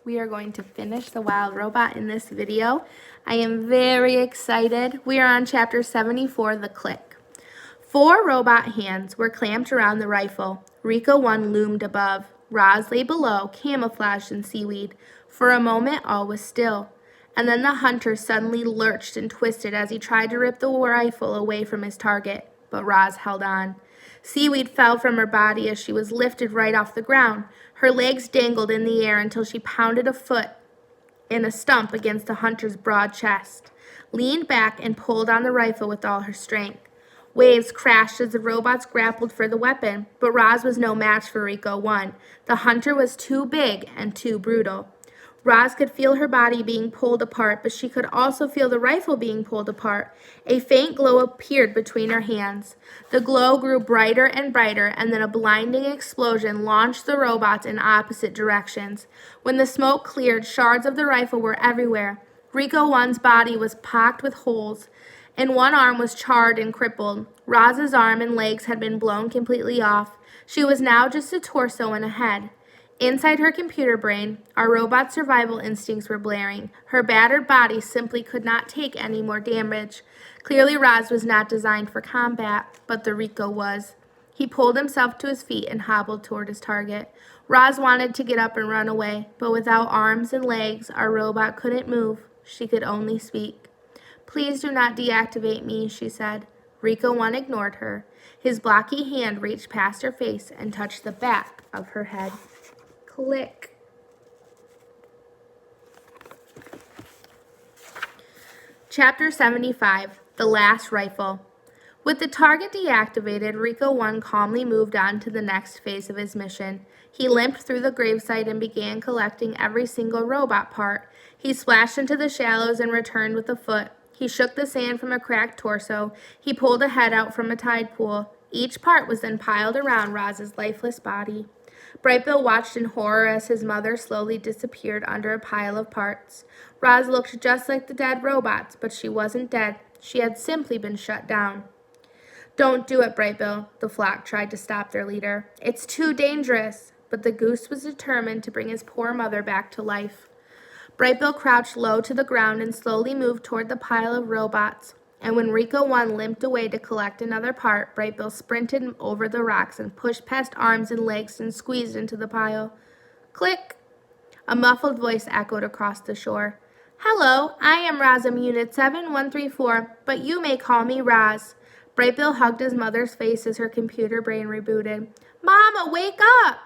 We are going to finish the wild robot in this video. I am very excited. We are on chapter 74, The Click. 4 robot hands were clamped around the rifle. Rico 1 loomed above. Roz lay below, camouflaged in seaweed. For a moment, all was still. And then the hunter suddenly lurched and twisted as he tried to rip the rifle away from his target. But Roz held on. Seaweed fell from her body as she was lifted right off the ground. Her legs dangled in the air until she pounded a foot in a stump against the hunter's broad chest, leaned back and pulled on the rifle with all her strength. Waves crashed as the robots grappled for the weapon, but Roz was no match for Rico 1. The hunter was too big and too brutal. Roz could feel her body being pulled apart, but she could also feel the rifle being pulled apart. A faint glow appeared between her hands. The glow grew brighter and brighter, and then a blinding explosion launched the robots in opposite directions. When the smoke cleared, shards of the rifle were everywhere. Rico 1's body was pocked with holes, and one arm was charred and crippled. Roz's arm and legs had been blown completely off. She was now just a torso and a head. Inside her computer brain, our robot's survival instincts were blaring. Her battered body simply could not take any more damage. Clearly, Roz was not designed for combat, but the Rico was. He pulled himself to his feet and hobbled toward his target. Roz wanted to get up and run away, but without arms and legs, our robot couldn't move. She could only speak. "Please do not deactivate me," she said. Rico 1 ignored her. His blocky hand reached past her face and touched the back of her head. Click. Chapter 75, The Last Rifle. With the target deactivated, Rico 1 calmly moved on to the next phase of his mission. He limped through the gravesite and began collecting every single robot part. He splashed into the shallows and returned with a foot. He shook the sand from a cracked torso. He pulled a head out from a tide pool. Each part was then piled around Roz's lifeless body. Brightbill watched in horror as his mother slowly disappeared under a pile of parts. Roz looked just like the dead robots, but she wasn't dead. She had simply been shut down. "Don't do it, Brightbill," the flock tried to stop their leader. "It's too dangerous." But the goose was determined to bring his poor mother back to life. Brightbill crouched low to the ground and slowly moved toward the pile of robots. And when Rico 1 limped away to collect another part, Brightbill sprinted over the rocks and pushed past arms and legs and squeezed into the pile. Click! A muffled voice echoed across the shore. "Hello, I am Rozum Unit 7134, but you may call me Roz." Brightbill hugged his mother's face as her computer brain rebooted. "Mama, wake up!"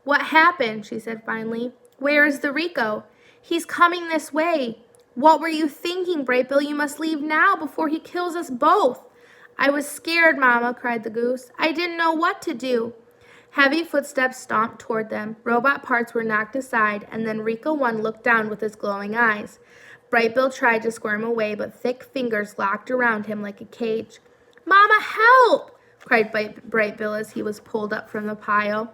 "What happened?" she said finally. "Where is the Rico?" "He's coming this way." "What were you thinking, Brightbill? You must leave now before he kills us both." "I was scared, Mama," cried the goose. "I didn't know what to do." Heavy footsteps stomped toward them. Robot parts were knocked aside, and then Rico 1 looked down with his glowing eyes. Brightbill tried to squirm away, but thick fingers locked around him like a cage. "Mama, help!" cried Brightbill as he was pulled up from the pile.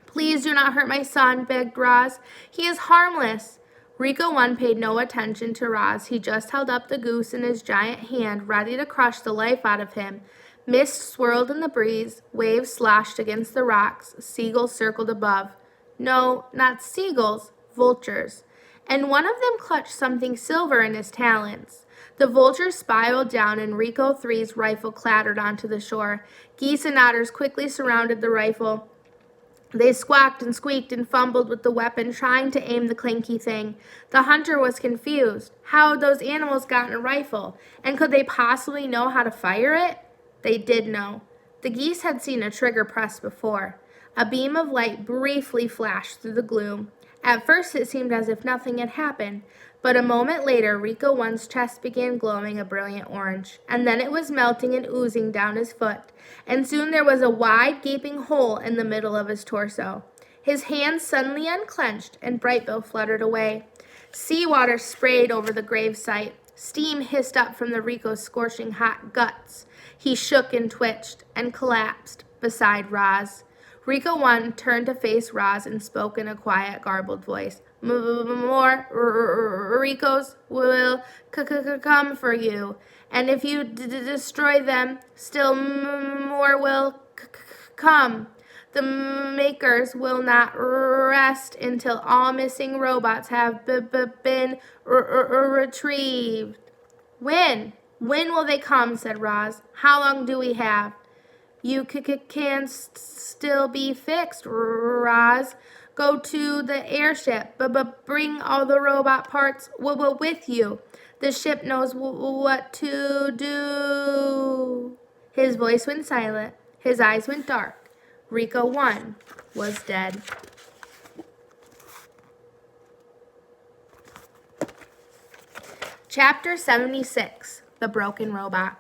"Please do not hurt my son," begged Roz. "He is harmless." Rico 1 paid no attention to Roz. He just held up the goose in his giant hand, ready to crush the life out of him. Mist swirled in the breeze. Waves sloshed against the rocks. Seagulls circled above. No, not seagulls, vultures. And one of them clutched something silver in his talons. The vulture spiraled down, and Rico 3's rifle clattered onto the shore. Geese and otters quickly surrounded the rifle. They squawked and squeaked and fumbled with the weapon, trying to aim the clanky thing. The hunter was confused. How had those animals gotten a rifle? And could they possibly know how to fire it? They did know. The geese had seen a trigger press before. A beam of light briefly flashed through the gloom. At first it seemed as if nothing had happened, but a moment later Rico 1's chest began glowing a brilliant orange, and then it was melting and oozing down his foot, and soon there was a wide gaping hole in the middle of his torso. His hands suddenly unclenched, and Brightbill fluttered away. Seawater sprayed over the gravesite. Steam hissed up from the Rico's scorching hot guts. He shook and twitched, and collapsed beside Roz. Rico 1 turned to face Roz and spoke in a quiet, garbled voice. "More Ricos will come for you, and if you destroy them, still more will come." The makers will not rest until all missing robots have been retrieved. When? When will they come? Said Roz. How long do we have? You can still be fixed, Roz. Go to the airship, but bring all the robot parts with you. The ship knows what to do. His voice went silent. His eyes went dark. Rico 1 was dead. Chapter 76, The Broken Robot.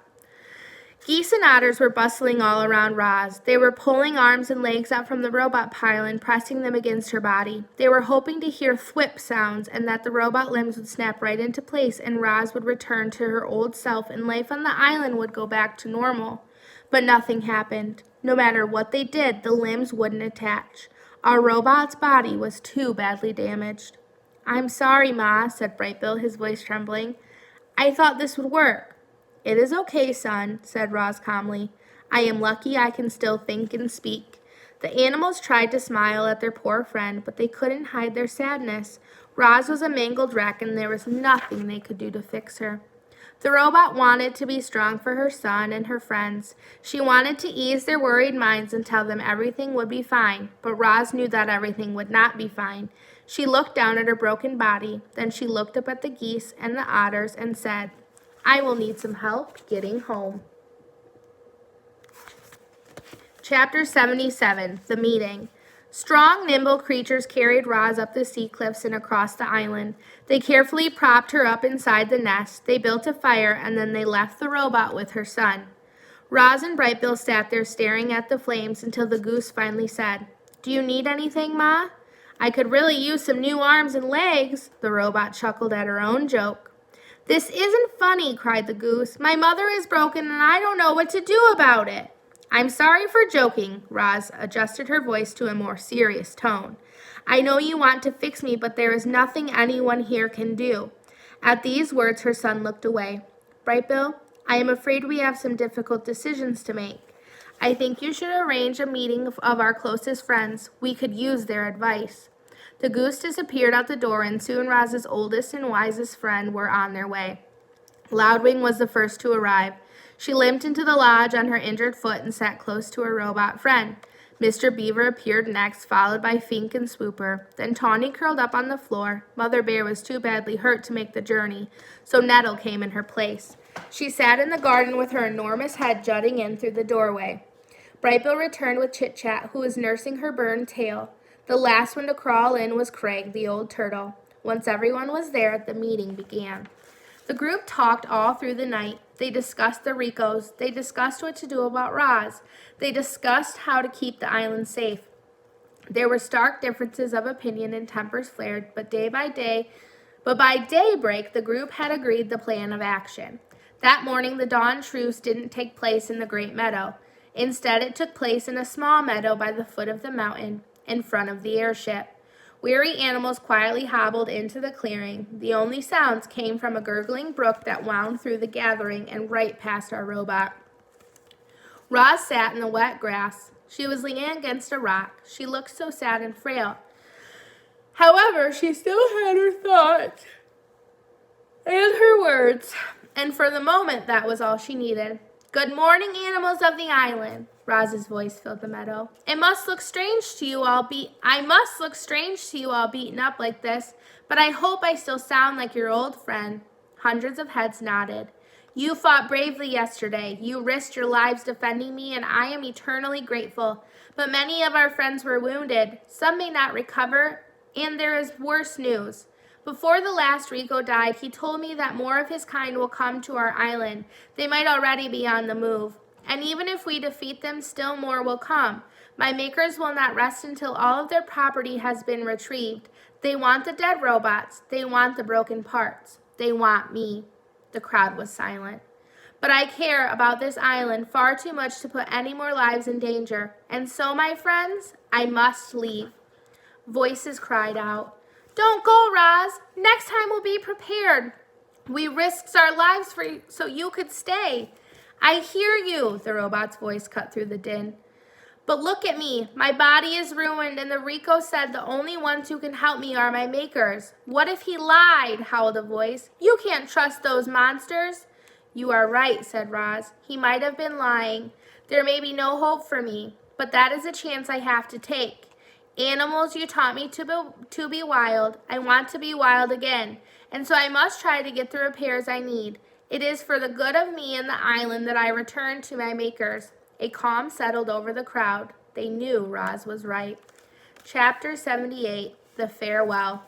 Geese and otters were bustling all around Roz. They were pulling arms and legs out from the robot pile and pressing them against her body. They were hoping to hear thwip sounds and that the robot limbs would snap right into place and Roz would return to her old self and life on the island would go back to normal. But nothing happened. No matter what they did, the limbs wouldn't attach. Our robot's body was too badly damaged. I'm sorry, Ma, said Brightbill, his voice trembling. I thought this would work. It is okay, son, said Roz calmly. I am lucky I can still think and speak. The animals tried to smile at their poor friend, but they couldn't hide their sadness. Roz was a mangled wreck, and there was nothing they could do to fix her. The robot wanted to be strong for her son and her friends. She wanted to ease their worried minds and tell them everything would be fine, but Roz knew that everything would not be fine. She looked down at her broken body, then she looked up at the geese and the otters and said, I will need some help getting home. Chapter 77, The Meeting. Strong, nimble creatures carried Roz up the sea cliffs and across the island. They carefully propped her up inside the nest. They built a fire, and then they left the robot with her son. Roz and Brightbill sat there staring at the flames until the goose finally said, Do you need anything, Ma? I could really use some new arms and legs. The robot chuckled at her own joke. This isn't funny, cried the goose. My mother is broken and I don't know what to do about it. I'm sorry for joking. Roz adjusted her voice to a more serious tone. I know you want to fix me, but there is nothing anyone here can do. At these words, her son looked away. Brightbill, I am afraid we have some difficult decisions to make. I think you should arrange a meeting of our closest friends. We could use their advice. The goose disappeared out the door, and soon Roz's oldest and wisest friend were on their way. Loudwing was the first to arrive. She limped into the lodge on her injured foot and sat close to her robot friend. Mr. Beaver appeared next, followed by Fink and Swooper. Then Tawny curled up on the floor. Mother Bear was too badly hurt to make the journey, so Nettle came in her place. She sat in the garden with her enormous head jutting in through the doorway. Brightbill returned with Chit Chat, who was nursing her burned tail. The last one to crawl in was Craig, the old turtle. Once everyone was there, the meeting began. The group talked all through the night. They discussed the Ricos. They discussed what to do about Roz. They discussed how to keep the island safe. There were stark differences of opinion and tempers flared, but by daybreak, the group had agreed the plan of action. That morning, the dawn truce didn't take place in the great meadow. Instead, it took place in a small meadow by the foot of the mountain, in front of the airship. Weary animals quietly hobbled into the clearing. The only sounds came from a gurgling brook that wound through the gathering and right past our robot. Roz sat in the wet grass. She was leaning against a rock. She looked so sad and frail. However, she still had her thoughts and her words, and for the moment that was all she needed. Good morning, animals of the island. Roz's voice filled the meadow. I must look strange to you all beaten up like this, but I hope I still sound like your old friend. Hundreds of heads nodded. You fought bravely yesterday. You risked your lives defending me, and I am eternally grateful. But many of our friends were wounded. Some may not recover, and there is worse news. Before the last Rico died, he told me that more of his kind will come to our island. They might already be on the move. And even if we defeat them, still more will come. My makers will not rest until all of their property has been retrieved. They want the dead robots. They want the broken parts. They want me. The crowd was silent. But I care about this island far too much to put any more lives in danger. And so, my friends, I must leave. Voices cried out. Don't go, Roz. Next time we'll be prepared. We risked our lives for you so you could stay. I hear you, the robot's voice cut through the din. But look at me. My body is ruined, and the Rico said the only ones who can help me are my makers. What if he lied? Howled a voice. You can't trust those monsters. You are right, said Roz. He might have been lying. There may be no hope for me, but that is a chance I have to take. Animals, you taught me to be wild. I want to be wild again, and so I must try to get the repairs I need. It is for the good of me and the island that I return to my makers. A calm settled over the crowd. They knew Roz was right. Chapter 78, The Farewell.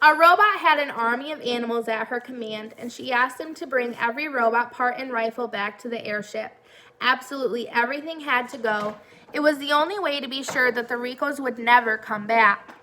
Our robot had an army of animals at her command, and she asked them to bring every robot part and rifle back to the airship. Absolutely everything had to go. It was the only way to be sure that the Ricos would never come back.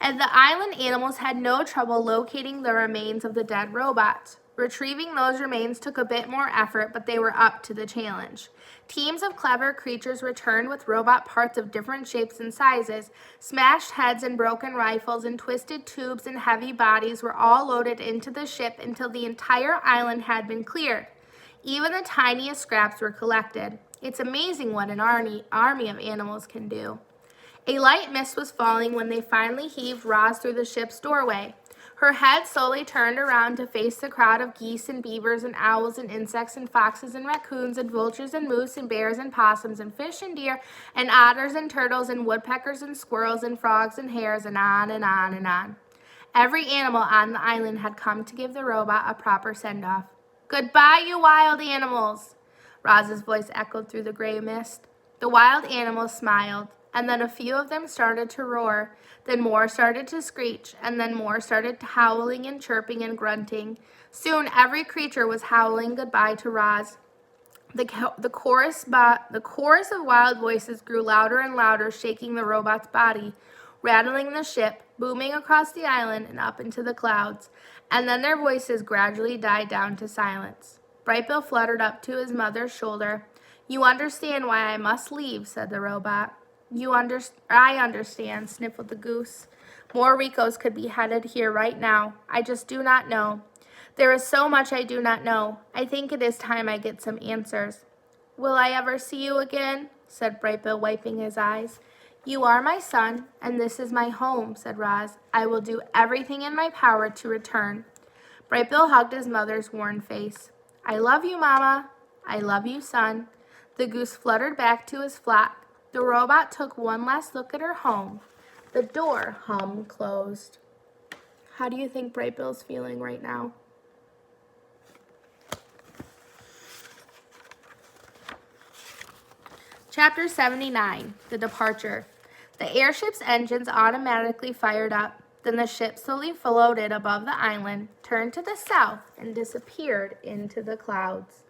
And the island animals had no trouble locating the remains of the dead robots. Retrieving those remains took a bit more effort, but they were up to the challenge. Teams of clever creatures returned with robot parts of different shapes and sizes. Smashed heads and broken rifles and twisted tubes and heavy bodies were all loaded into the ship until the entire island had been cleared. Even the tiniest scraps were collected. It's amazing what an army of animals can do. A light mist was falling when they finally heaved Roz through the ship's doorway. Her head slowly turned around to face the crowd of geese and beavers and owls and insects and foxes and raccoons and vultures and moose and bears and possums and fish and deer and otters and turtles and woodpeckers and squirrels and frogs and hares and on and on and on. Every animal on the island had come to give the robot a proper send-off. Goodbye, you wild animals, Roz's voice echoed through the gray mist. The wild animals smiled, and then a few of them started to roar. Then more started to screech, and then more started howling and chirping and grunting. Soon every creature was howling goodbye to Roz. The chorus of wild voices grew louder and louder, shaking the robot's body, rattling the ship, booming across the island and up into the clouds. And then their voices gradually died down to silence. Brightbill fluttered up to his mother's shoulder. You understand why I must leave, said the robot. I understand, sniffled the goose. More Ricos could be headed here right now. I just do not know. There is so much I do not know. I think it is time I get some answers. Will I ever see you again? Said Brightbill, wiping his eyes. You are my son, and this is my home, said Roz. I will do everything in my power to return. Brightbill hugged his mother's worn face. I love you, Mama. I love you, son. The goose fluttered back to his flock. The robot took one last look at her home. The door closed. How do you think Brightbill's feeling right now? Chapter 79, The Departure. The airship's engines automatically fired up. Then the ship slowly floated above the island, turned to the south, and disappeared into the clouds.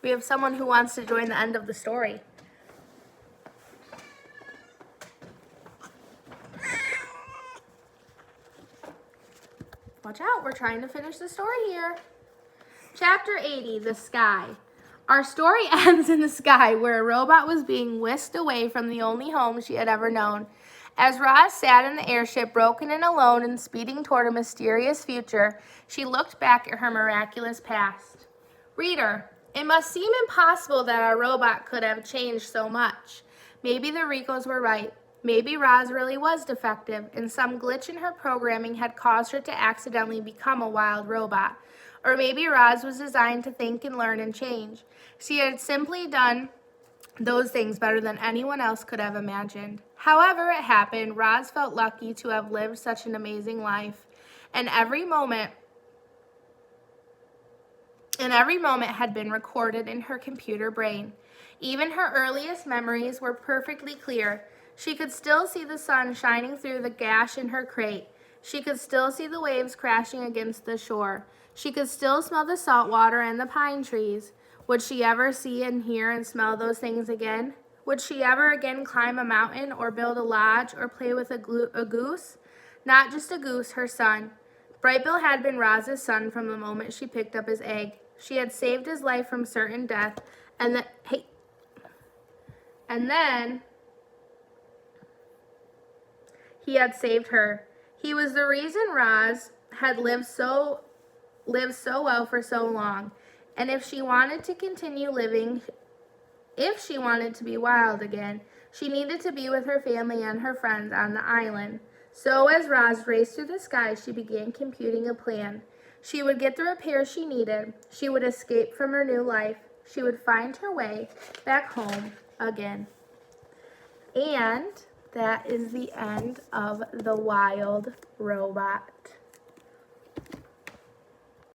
We have someone who wants to join the end of the story. Watch out, we're trying to finish the story here. Chapter 80, The Sky. Our story ends in the sky where a robot was being whisked away from the only home she had ever known. As Roz sat in the airship, broken and alone and speeding toward a mysterious future, she looked back at her miraculous past. Reader, it must seem impossible that our robot could have changed so much. Maybe the Ricos were right. Maybe Roz really was defective, and some glitch in her programming had caused her to accidentally become a wild robot. Or maybe Roz was designed to think and learn and change. She had simply done those things better than anyone else could have imagined. However it happened, Roz felt lucky to have lived such an amazing life, and every moment had been recorded in her computer brain. Even her earliest memories were perfectly clear. She could still see the sun shining through the gash in her crate. She could still see the waves crashing against the shore. She could still smell the salt water and the pine trees. Would she ever see and hear and smell those things again? Would she ever again climb a mountain or build a lodge or play with a goose? Not just a goose, her son. Brightbill had been Roz's son from the moment she picked up his egg. She had saved his life from certain death, and then he had saved her. He was the reason Roz had lived so lived so well for so long, and if she wanted to continue living, if she wanted to be wild again, she needed to be with her family and her friends on the island. So as Roz raced through the sky, she began computing a plan. She would get the repairs she needed. She would escape from her new life. She would find her way back home again. And that is the end of The Wild Robot.